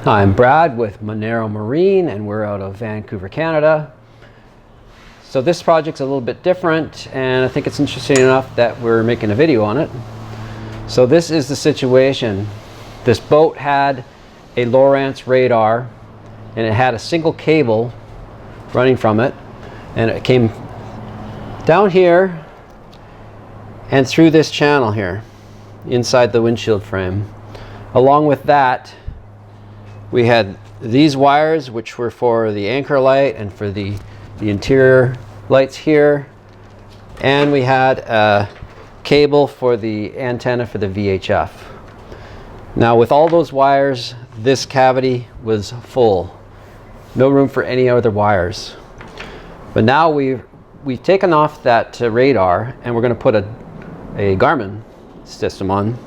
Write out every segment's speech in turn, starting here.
Hi, I'm Brad with Monero Marine, and we're out of Vancouver, Canada. So this project's a little bit different, and I think it's interesting enough that we're making a video on it. So this is the situation. This boat had a Lowrance radar, and it had a single cable running from it, and it came down here and through this channel here inside the windshield frame. Along with that, we had these wires, which were for the anchor light and for the interior lights here, and we had a cable for the antenna for the VHF. Now with all those wires, this cavity was full, no room for any other wires. But now we've taken off that radar, and we're going to put a Garmin system on.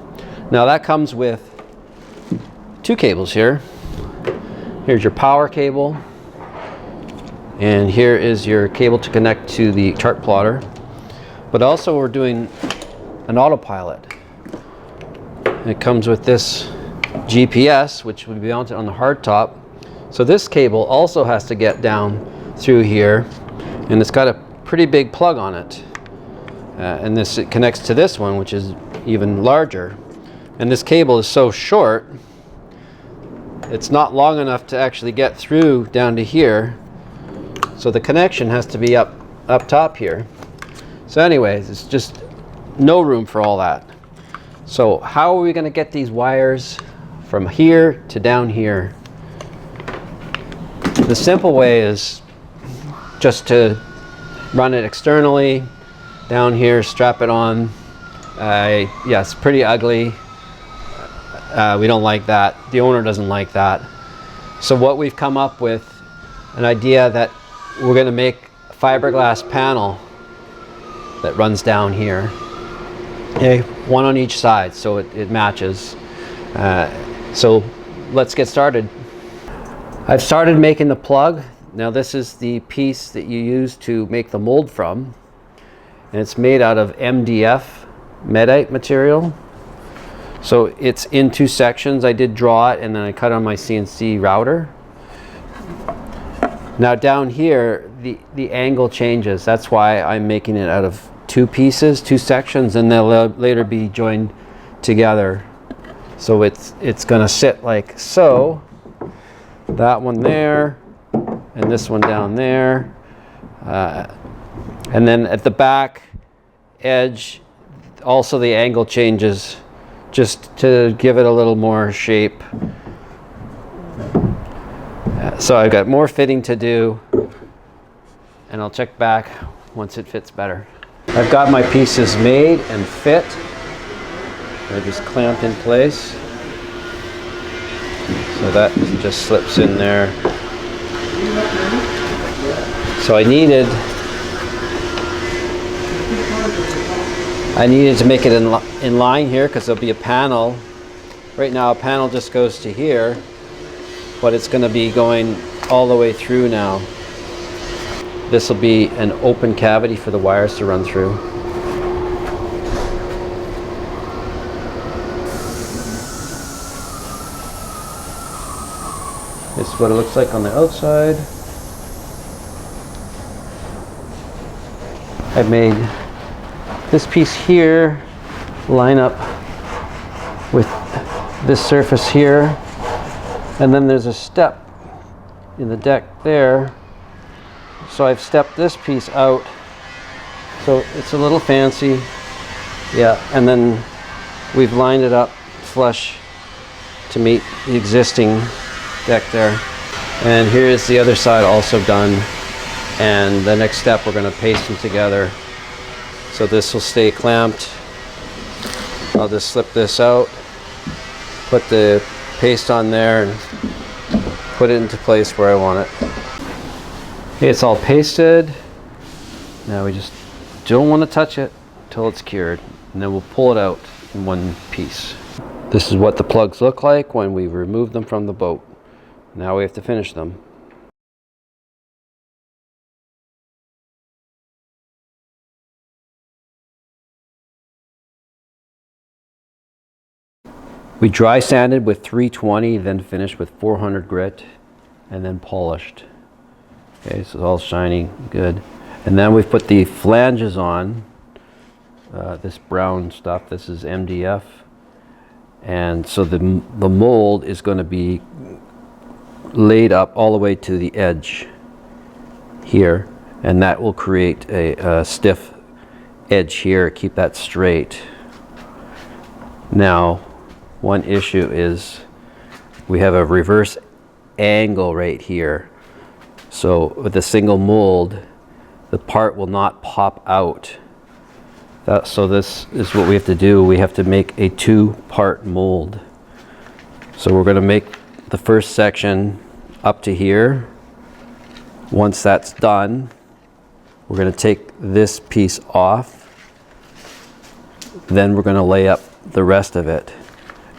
Now that comes with two cables here. Here's your power cable, and here is your cable to connect to the chart plotter. But also we're doing an autopilot. It comes with this GPS, which would be mounted on the hardtop. So this cable also has to get down through here, and it's got a pretty big plug on it. And it connects to this one, which is even larger. And this cable is so short, it's not long enough to actually get through down to here. So the connection has to be up top here. So anyways, it's just no room for all that. So how are we going to get these wires from here to down here? The simple way is just to run it externally down here, strap it on. Yeah, it's pretty ugly. We don't like that. The owner doesn't like that. So what we've come up with, an idea that we're going to make a fiberglass panel that runs down here. Okay, one on each side, so it matches. So let's get started. I've started making the plug. Now this is the piece that you use to make the mold from, and it's made out of MDF, medite material. So it's in two sections. I did draw it, and then I cut on my CNC router. Now down here, the angle changes. That's why I'm making it out of two pieces, two sections, and they'll later be joined together. So it's going to sit like so. That one there, and this one down there. And then at the back edge, also the angle changes, just to give it a little more shape. So I've got more fitting to do, and I'll check back once it fits better. I've got my pieces made and fit. They're just clamped in place. So that just slips in there. So I needed to make it in line here, because there'll be a panel. Right now a panel just goes to here, but it's going to be going all the way through now. This will be an open cavity for the wires to run through. This is what it looks like on the outside. I've made this piece here line up with this surface here, and then there's a step in the deck there, so I've stepped this piece out, so it's a little fancy. Yeah, and then we've lined it up flush to meet the existing deck there. And here's the other side also done, and the next step, we're going to paste them together. So this will stay clamped. I'll just slip this out, put the paste on there, and put it into place where I want it. Okay, it's all pasted. Now we just don't want to touch it until it's cured, and then we'll pull it out in one piece. This is what the plugs look like when we remove them from the boat. Now we have to finish them. We dry sanded with 320, then finished with 400 grit, and then polished. Okay, so it's all shiny, good. And then we've put the flanges on, this brown stuff. This is MDF. And so the mold is going to be laid up all the way to the edge here, and that will create a stiff edge here, keep that straight. Now, one issue is we have a reverse angle right here. So with a single mold, the part will not pop out. So this is what we have to do. We have to make a two-part mold. So we're going to make the first section up to here. Once that's done, we're going to take this piece off. Then we're going to lay up the rest of it.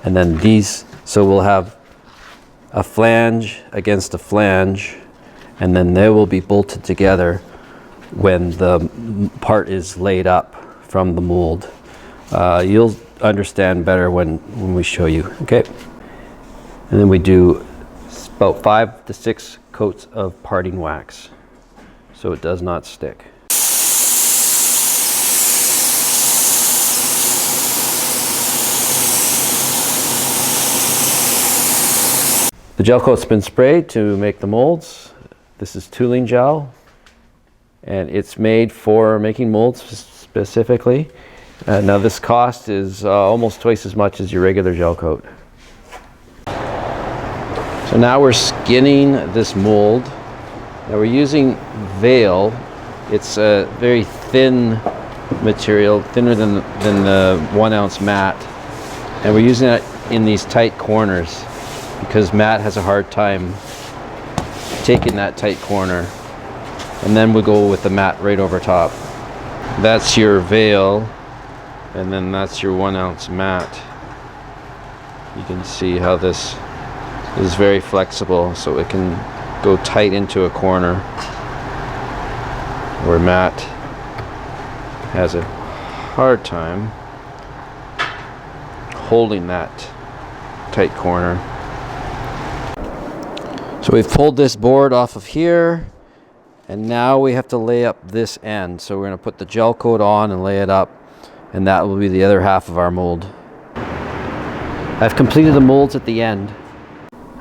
And then these, so we'll have a flange against a flange, and then they will be bolted together when the part is laid up from the mold. You'll understand better when we show you, okay? And then we do about 5 to 6 coats of parting wax so it does not stick. The gel coat's been sprayed to make the molds. This is tooling gel, and it's made for making molds specifically. Now this cost is almost twice as much as your regular gel coat. So now we're skinning this mold. Now we're using Veil. It's a very thin material, thinner than the 1 ounce mat. And we're using it in these tight corners because Matt has a hard time taking that tight corner. And then we go with the mat right over top. That's your Veil, and then that's your 1 ounce mat. You can see how this is very flexible, so it can go tight into a corner where Matt has a hard time holding that tight corner. So we've pulled this board off of here, and now we have to lay up this end. So we're going to put the gel coat on and lay it up, and that will be the other half of our mold. I've completed the molds at the end.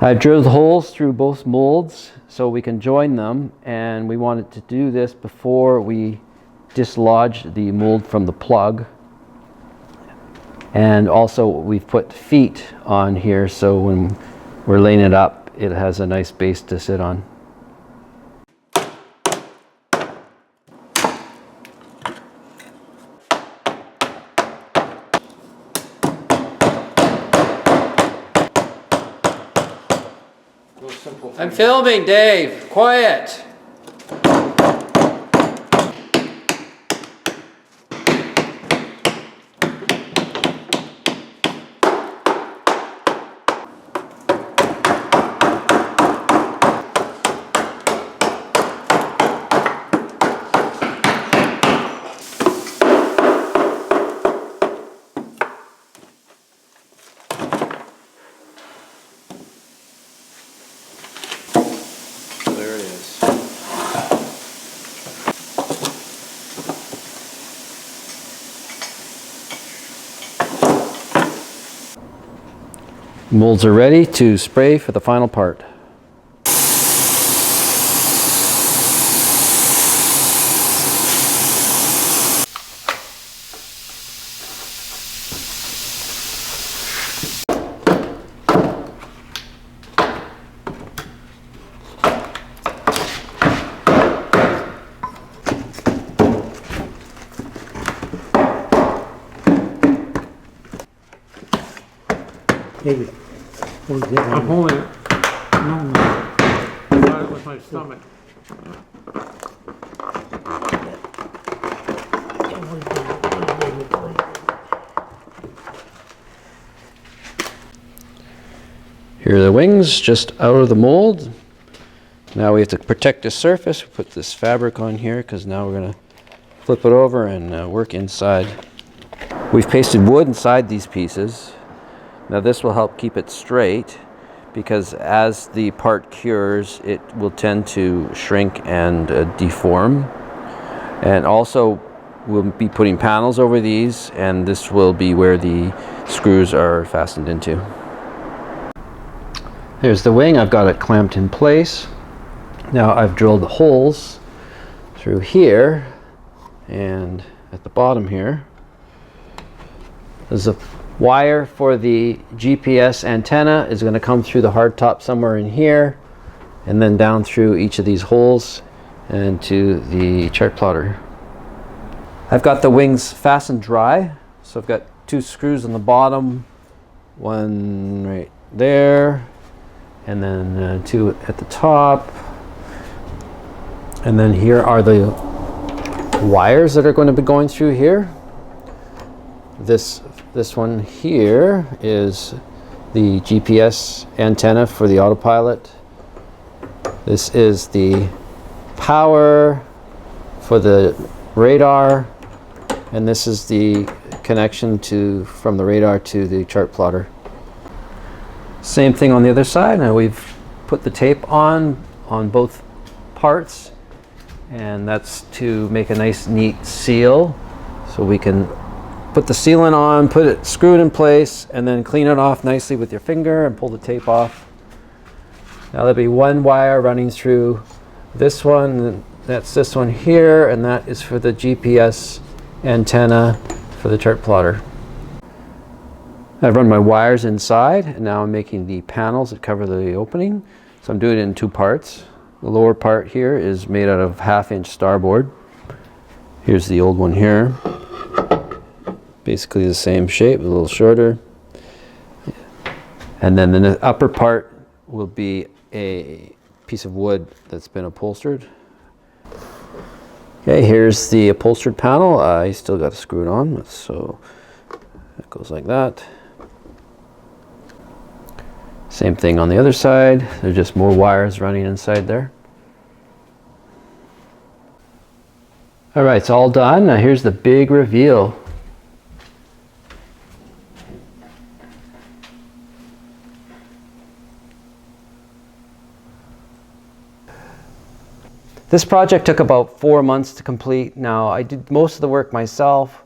I've drilled holes through both molds so we can join them, and we wanted to do this before we dislodge the mold from the plug. And also we've put feet on here so when we're laying it up, it has a nice base to sit on. I'm filming, Dave. Quiet. There it is. Molds are ready to spray for the final part. David, what is it? I'm holding it. No. I got it with my stomach. Here are the wings just out of the mold. Now we have to protect the surface. We put this fabric on here because now we're going to flip it over and work inside. We've pasted wood inside these pieces Now this will help keep it straight, because as the part cures, it will tend to shrink and deform. And also, we'll be putting panels over these, and this will be where the screws are fastened into. Here's the wing. I've got it clamped in place. Now I've drilled the holes through here and at the bottom here. There's a wire for the GPS antenna is going to come through the hardtop somewhere in here, and then down through each of these holes and to the chart plotter. I've got the wings fastened dry, so I've got 2 screws on the bottom, one right there, and then 2 at the top. And then here are the wires that are going to be going through here. This one here is the GPS antenna for the autopilot. This is the power for the radar, and this is the connection from the radar to the chart plotter. Same thing on the other side. Now we've put the tape on both parts, and that's to make a nice neat seal, so we can put the sealant on, screw it in place, and then clean it off nicely with your finger and pull the tape off. Now there'll be one wire running through this one, and that's this one here, and that is for the GPS antenna for the chart plotter. I've run my wires inside, and now I'm making the panels that cover the opening. So I'm doing it in 2 parts. The lower part here is made out of 1/2-inch starboard. Here's the old one here. Basically the same shape, a little shorter. And then the upper part will be a piece of wood that's been upholstered. Okay, here's the upholstered panel. I still got to screw it on, so it goes like that. Same thing on the other side. There's just more wires running inside there. All right, it's all done. Now here's the big reveal. This project took about 4 months to complete. Now I did most of the work myself,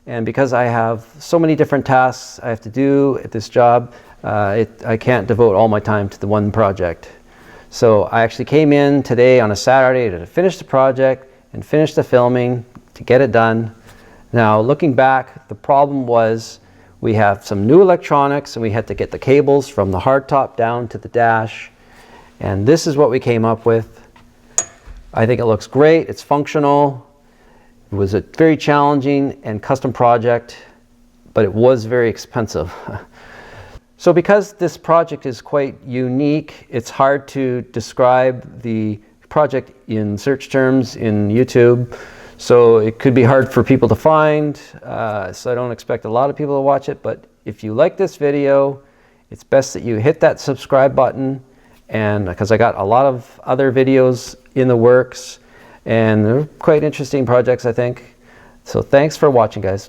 and because I have so many different tasks I have to do at this job, I can't devote all my time to the one project. So I actually came in today on a Saturday to finish the project and finish the filming to get it done. Now looking back, the problem was we have some new electronics, and we had to get the cables from the hardtop down to the dash, and this is what we came up with. I think it looks great. It's functional. It was a very challenging and custom project, but it was very expensive. So because this project is quite unique, it's hard to describe the project in search terms in YouTube. So it could be hard for people to find. So I don't expect a lot of people to watch it, but if you like this video, it's best that you hit that subscribe button, and because I got a lot of other videos in the works, and they're quite interesting projects, I think. So thanks for watching, guys.